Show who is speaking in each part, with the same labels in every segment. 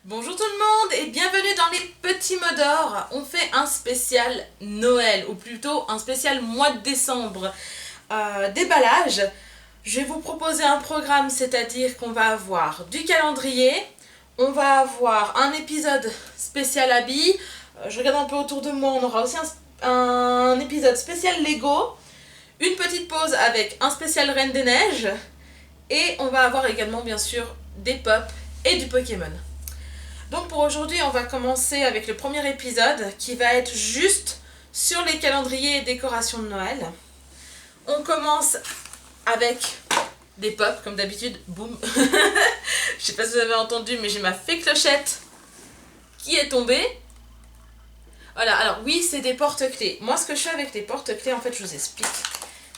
Speaker 1: Bonjour tout le monde et bienvenue dans les petits mots d'or. On fait un spécial Noël, ou plutôt un spécial mois de décembre déballage. Je vais vous proposer un programme, c'est-à-dire qu'on va avoir du calendrier, on va avoir un épisode spécial habits, je regarde un peu autour de moi, on aura aussi un épisode spécial Lego, une petite pause avec un spécial Reine des Neiges, et on va avoir également bien sûr des pop et du Pokémon. Donc pour aujourd'hui, on va commencer avec le premier épisode qui va être juste sur les calendriers et décorations de Noël. On commence avec des pops comme d'habitude, boum. Je sais pas si vous avez entendu, mais j'ai ma fée clochette qui est tombée. Voilà, alors oui, c'est des porte-clés. Moi, ce que je fais avec les porte-clés, en fait, je vous explique.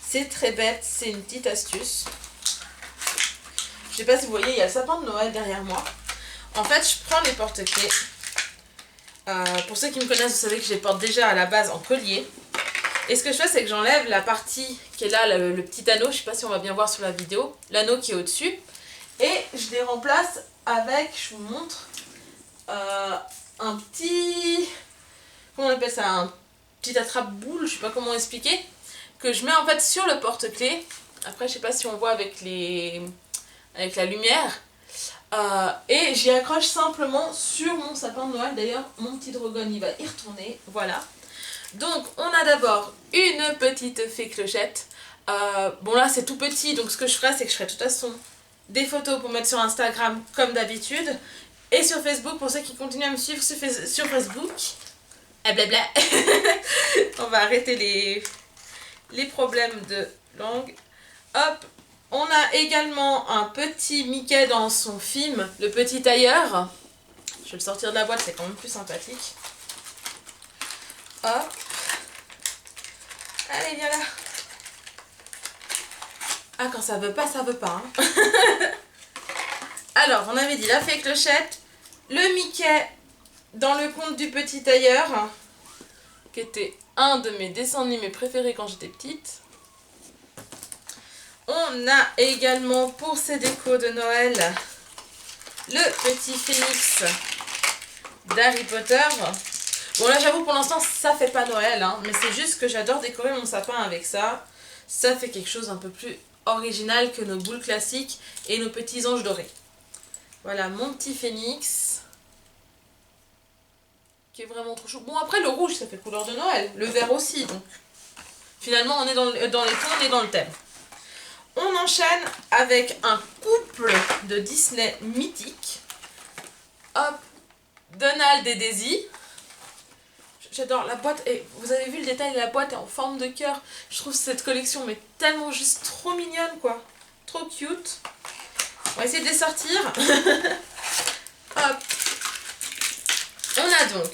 Speaker 1: C'est très bête, c'est une petite astuce. Je sais pas si vous voyez, il y a le sapin de Noël derrière moi. En fait, je prends les porte-clés. Pour ceux qui me connaissent, vous savez que je les porte déjà à la base en collier. Et ce que je fais, c'est que j'enlève la partie qui est là, le petit anneau. Je sais pas si on va bien voir sur la vidéo. L'anneau qui est au-dessus. Et je les remplace avec, je vous montre, un petit... Comment on appelle ça? Un petit attrape-boule, je sais pas comment expliquer. Que je mets en fait sur le porte-clés. Après, je sais pas si on voit avec la lumière. Et j'y accroche simplement sur mon sapin de Noël. D'ailleurs, mon petit dragon, il va y retourner. Voilà. Donc, on a d'abord une petite fée clochette. Bon, là, c'est tout petit. Donc, ce que je ferai, c'est que je ferai de toute façon des photos pour mettre sur Instagram, comme d'habitude. Et sur Facebook, pour ceux qui continuent à me suivre sur Facebook. Et blabla. On va arrêter les problèmes de langue. Hop. On a également un petit Mickey dans son film, Le Petit Tailleur. Je vais le sortir de la boîte, c'est quand même plus sympathique. Hop. Allez, viens là. Ah, quand ça veut pas, ça veut pas. Hein. Alors, on avait dit la fée clochette, le Mickey dans le conte du Petit Tailleur, qui était un de mes dessins animés préférés quand j'étais petite. On a également pour ces décos de Noël le petit phénix d'Harry Potter. Bon là j'avoue pour l'instant ça fait pas Noël hein, mais c'est juste que j'adore décorer mon sapin avec ça. Ça fait quelque chose un peu plus original que nos boules classiques et nos petits anges dorés. Voilà mon petit phénix qui est vraiment trop chou. Bon après le rouge ça fait couleur de Noël, le vert aussi donc finalement on est dans les tons, on est dans le thème. On enchaîne avec un couple de Disney mythique. Hop, Donald et Daisy. J'adore la boîte. Et vous avez vu le détail de la boîte est en forme de cœur. Je trouve cette collection mais tellement juste trop mignonne quoi. Trop cute. On va essayer de les sortir. Hop. On a donc...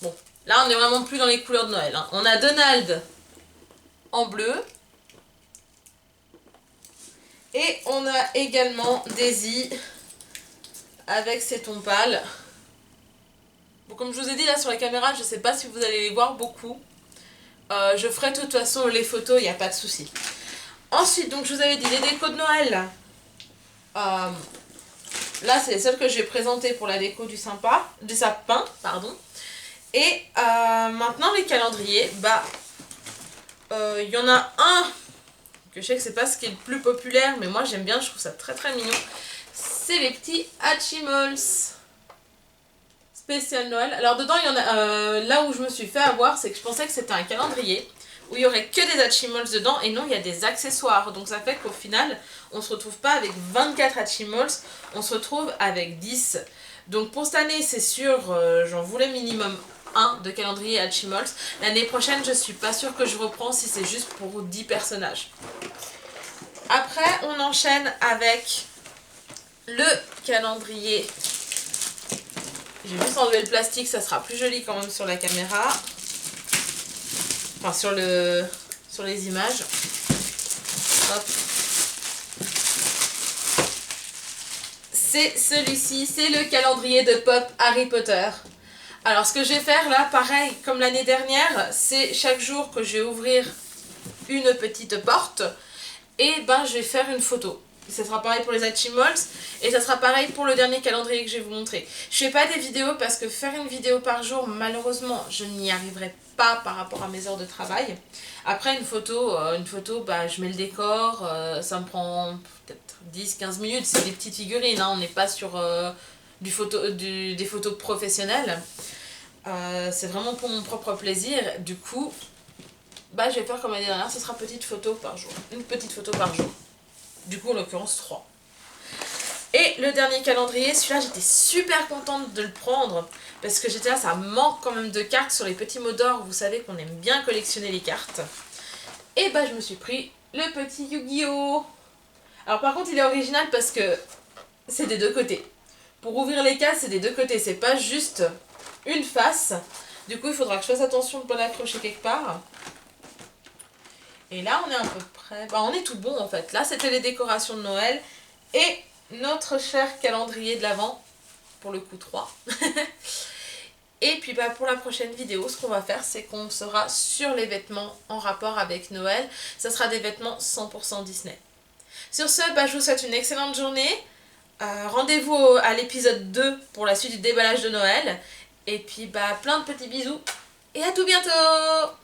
Speaker 1: Bon, là on est vraiment plus dans les couleurs de Noël. Hein. On a Donald en bleu. Et on a également Daisy avec ses tons pâles. Bon, comme je vous ai dit là sur la caméra, je ne sais pas si vous allez les voir beaucoup. Je ferai de toute façon les photos, il n'y a pas de souci. Ensuite, donc je vous avais dit les décos de Noël. Là, c'est les seules que je vais présenter pour la déco du sapin. Pardon. Et maintenant, les calendriers, y en a un que je sais que c'est pas ce qui est le plus populaire, mais moi j'aime bien, je trouve ça très très mignon. C'est les petits Hatchimals spécial Noël. Alors dedans, il y en a, là où je me suis fait avoir, c'est que je pensais que c'était un calendrier où il y aurait que des Hatchimals dedans, et non, il y a des accessoires. Donc ça fait qu'au final, on se retrouve pas avec 24 Hatchimals, on se retrouve avec 10. Donc pour cette année, c'est sûr, j'en voulais minimum 1 de calendrier Hatchimals. L'année prochaine, je suis pas sûre que je reprends si c'est juste pour 10 personnages. Après, on enchaîne avec le calendrier. J'ai juste enlevé le plastique, ça sera plus joli quand même sur la caméra. Enfin, sur les images. Hop. C'est celui-ci, c'est le calendrier de pop Harry Potter. Alors, ce que je vais faire là, pareil, comme l'année dernière, c'est chaque jour que je vais ouvrir une petite porte et je vais faire une photo. ça sera pareil pour les Hatchimals et ça sera pareil pour le dernier calendrier que je vais vous montrer. Je fais pas des vidéos parce que faire une vidéo par jour, malheureusement, je n'y arriverai pas par rapport à mes heures de travail. Après une photo bah, je mets le décor, ça me prend peut-être 10-15 minutes, c'est des petites figurines, hein, on n'est pas sur des photos professionnelles. C'est vraiment pour mon propre plaisir, du coup, bah, je vais faire comme l'année dernière, ce sera petite photo par jour, une petite photo par jour. Du coup, en l'occurrence, 3. Et le dernier calendrier, celui-là, j'étais super contente de le prendre. Parce que j'étais là, ça manque quand même de cartes sur les petits mots d'or. Vous savez qu'on aime bien collectionner les cartes. Et bah, je me suis pris le petit Yu-Gi-Oh! Alors, par contre, il est original parce que c'est des deux côtés. Pour ouvrir les cases, c'est des deux côtés. C'est pas juste une face. Du coup, il faudra que je fasse attention de ne pas l'accrocher quelque part. Et là, on est à peu près... Bah, on est tout bon, en fait. Là, c'était les décorations de Noël. Et notre cher calendrier de l'Avent. Pour le coup, 3. Et puis, bah, pour la prochaine vidéo, ce qu'on va faire, c'est qu'on sera sur les vêtements en rapport avec Noël. Ça sera des vêtements 100% Disney. Sur ce, bah, je vous souhaite une excellente journée. Rendez-vous à l'épisode 2 pour la suite du déballage de Noël. Et puis, bah, plein de petits bisous. Et à tout bientôt!